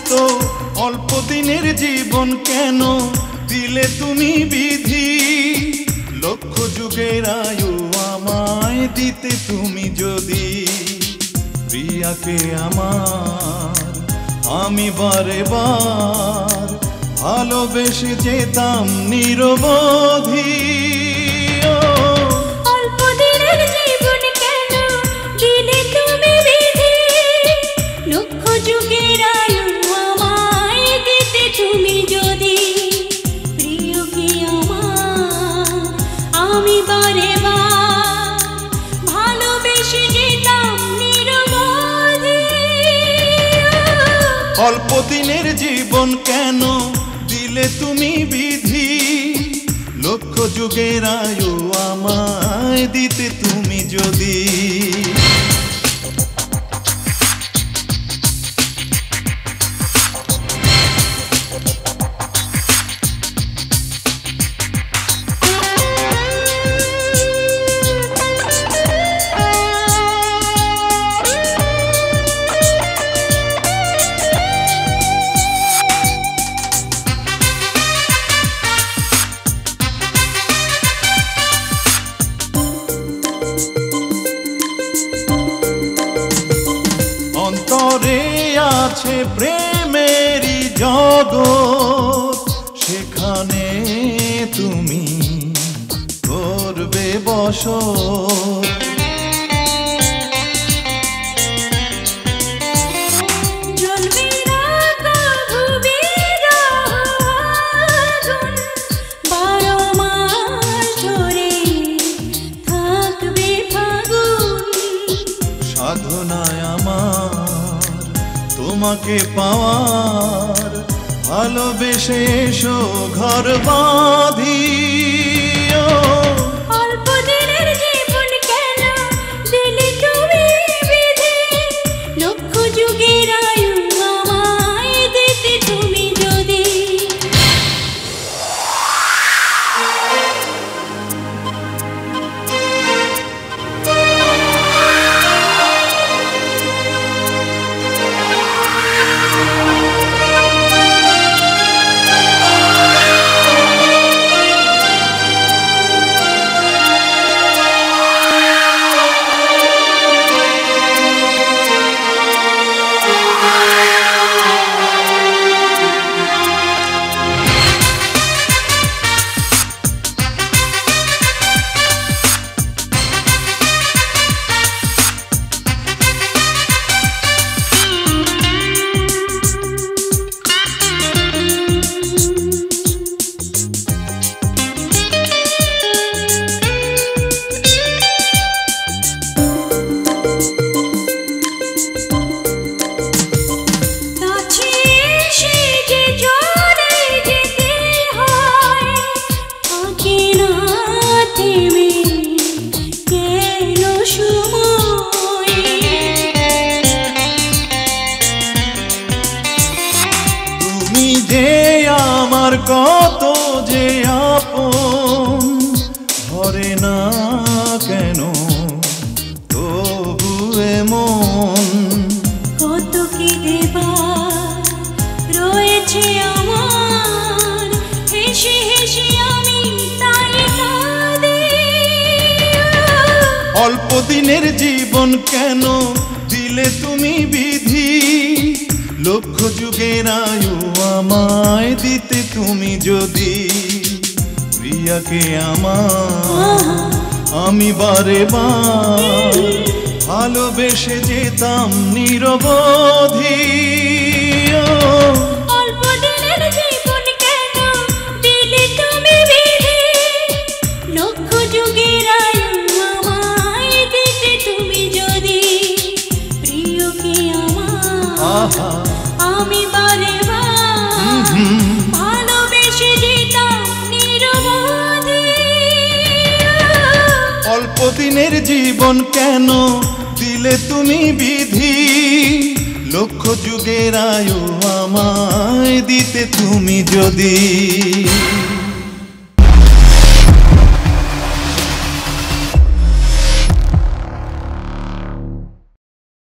এত অল্প দিনের জীবন কেন দিলে তুমি বিধি? লক্ষ যুগের আয়ু আমায় দিতে তুমি যদি, প্রিয়াকে আমার আমি বারে বার ভালোবেসে যেতাম নিরবধি। অল্প দিনের জীবন কেন দিলে তুমি বিধি? লক্ষ যুগের আয়ু আমায় দিতে তুমি যদি, প্রিয়কে আমার আমি বারে বার ভালোবেসে যেতাম নিরবধি। অল্প দিনের জীবন কেন দিলে তুমি বিধি? লক্ষ যুগের আয়ু আমায় দিতে তুমি যদি। অন্তরে আছে প্রেমেরই জগৎ, সেখানে তুমি করবে বসত। সাধনায় আমার তোমাকে পাওয়ার, ভালোবেসে এসো ঘর বাঁধি। অল্প দিনের জীবন কেন দিলে তুমি বিধি? লক্ষ যুগের আয়ু আমায় দিতে তুমি যদি। যে আমার কত যে আপন, ধরে না কেন তবু মন? কত কি দেবার রয়েছে আমার, হেসে হেসে আমি তাই কাঁদি। অল্প দিনের জীবন কেন দিলে তুমি বিধি? লক্ষ যুগের আয়ু আমায় দিতে তুমি যদি, প্রিয়াকে আমার আমি বারে বার ভালোবেসে যেতাম নিরবধি। অল্প দিনের জীবন কেন দিলে তুমি বিধি? লক্ষ যুগের আয়ু আমায় দিতে তুমি যদি, প্রিয়কে আমার আমি বারে বার ভালোবেসে যেতাম নিরবধি। অল্প দিনের জীবন কেন দিলে তুমি বিধি? লক্ষ যুগের আয়ু আমায় দিতে তুমি যদি।